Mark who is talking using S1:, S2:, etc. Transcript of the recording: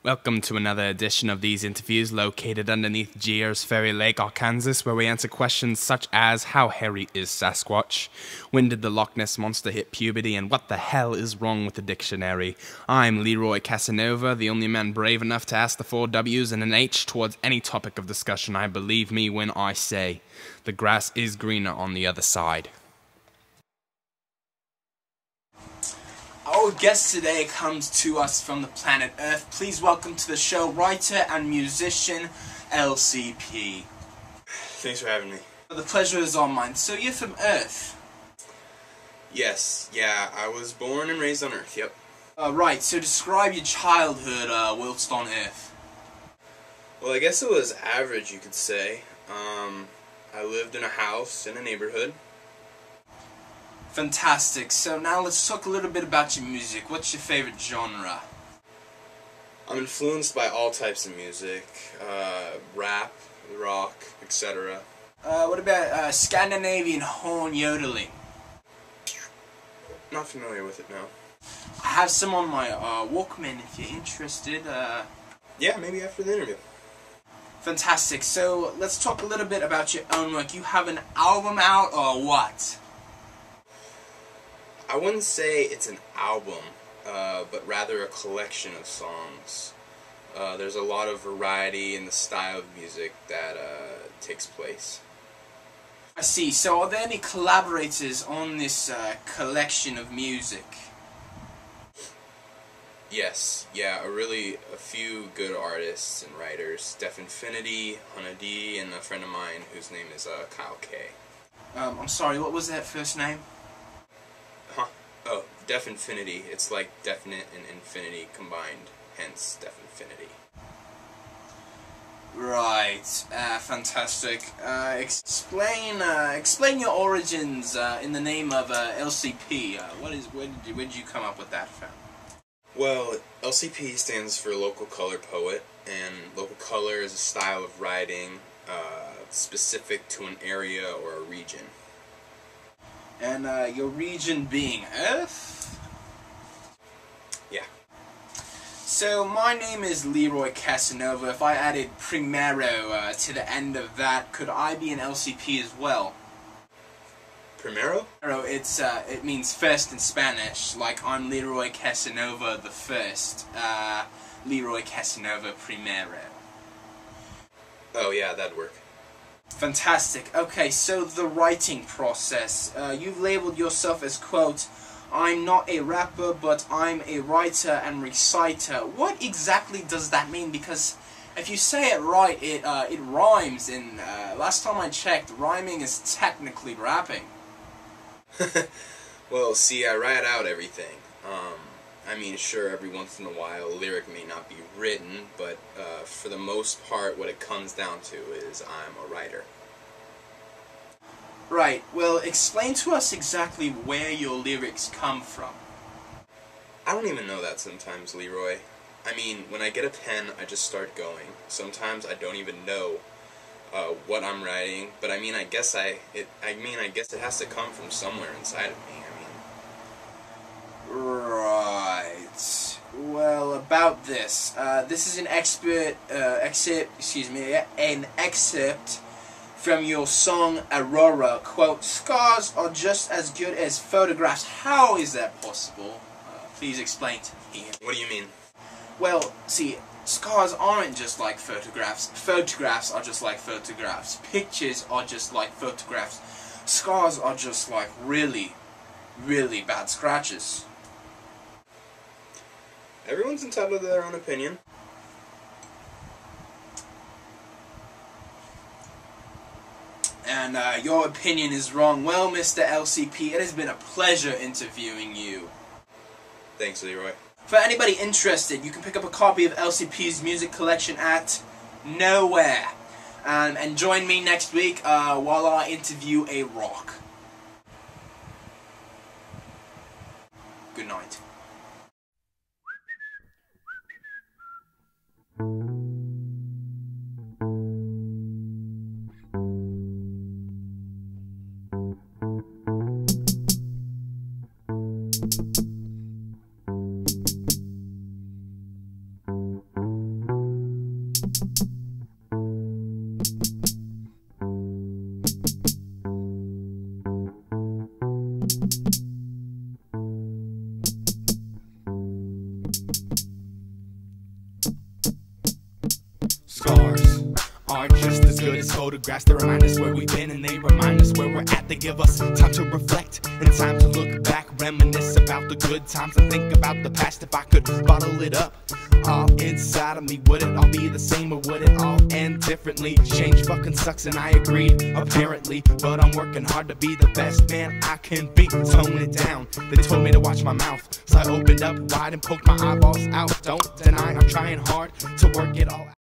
S1: Welcome to another edition of these interviews located underneath Gears Ferry Lake, Arkansas, where we answer questions such as how hairy is Sasquatch, when did the Loch Ness Monster hit puberty, and what the hell is wrong with the dictionary. I'm Leroy Casanova, the only man brave enough to ask the 4 W's and an H towards any topic of discussion. I believe me when I say the grass is greener on the other side. Our guest today comes to us from the planet Earth. Please welcome to the show writer and musician LCP.
S2: Thanks for having me.
S1: The pleasure is all mine. So you're from Earth?
S2: Yes, yeah, I was born and raised on Earth, yep.
S1: Right, so describe your childhood whilst on Earth.
S2: Well, I guess it was average, you could say. I lived in a house in a neighborhood.
S1: Fantastic. So now let's talk a little bit about your music. What's your favorite genre?
S2: I'm influenced by all types of music, rap, rock, etc.
S1: What about Scandinavian horn yodeling?
S2: Not familiar with it, no.
S1: I have some on my Walkman if you're interested.
S2: Yeah, maybe after the interview.
S1: Fantastic. So let's talk a little bit about your own work. You have an album out or what?
S2: I wouldn't say it's an album, but rather a collection of songs. There's a lot of variety in the style of music that takes place.
S1: I see. So are there any collaborators on this collection of music?
S2: Yes, yeah, a few good artists and writers. Def Infinity, Hunna D, and a friend of mine whose name is Kyle K.
S1: I'm sorry, what was that first name?
S2: Oh, Def Infinity. It's like definite and infinity combined, hence Def Infinity.
S1: Right, fantastic. Explain your origins in the name of LCP. Where did you come up with that from?
S2: Well, LCP stands for Local Color Poet, and local color is a style of writing specific to an area or a region.
S1: And your region being Earth?
S2: Yeah.
S1: So my name is Leroy Casanova. If I added primero to the end of that, could I be an LCP as well?
S2: Primero?
S1: It means first in Spanish. Like I'm Leroy Casanova the first. Leroy Casanova primero.
S2: Oh yeah, that'd work.
S1: Fantastic. Okay, so the writing process. You've labeled yourself as, quote, I'm not a rapper, but I'm a writer and reciter. What exactly does that mean? Because if you say it right, it rhymes, and last time I checked, rhyming is technically rapping.
S2: Well, see, I write out everything. I mean, sure, every once in a while a lyric may not be written, but for the most part what it comes down to is I'm a writer.
S1: Right, well, explain to us exactly where your lyrics come from.
S2: I don't even know that sometimes, Leroy. I mean, when I get a pen, I just start going. Sometimes I don't even know what I'm writing, but I guess it has to come from somewhere inside of me.
S1: Right. Well, about this. This is an an excerpt from your song Aurora. Quote, scars are just as good as photographs. How is that possible? Please explain to me.
S2: What do you mean?
S1: Well, see, scars aren't just like photographs. Photographs are just like photographs. Pictures are just like photographs. Scars are just like really, really bad scratches.
S2: Everyone's entitled to their own opinion.
S1: And your opinion is wrong. Well, Mr. LCP, it has been a pleasure interviewing you.
S2: Thanks, Leroy.
S1: For anybody interested, you can pick up a copy of LCP's music collection at Nowhere. And join me next week while I interview a rock. Good night. Scars aren't just as good as photographs. They remind us where we've been and they remind us where we're at. They give us time to reflect and time to look back, reminisce about the good times and think about the past. If I could bottle it up all inside of me, would it all be the same or would it all end differently? Change fucking sucks and I agreed, apparently, but I'm working hard to be the best man I can be. Tone it down, they told me to watch my mouth, so I opened up wide and poked my eyeballs out. Don't deny I'm trying hard to work it all out.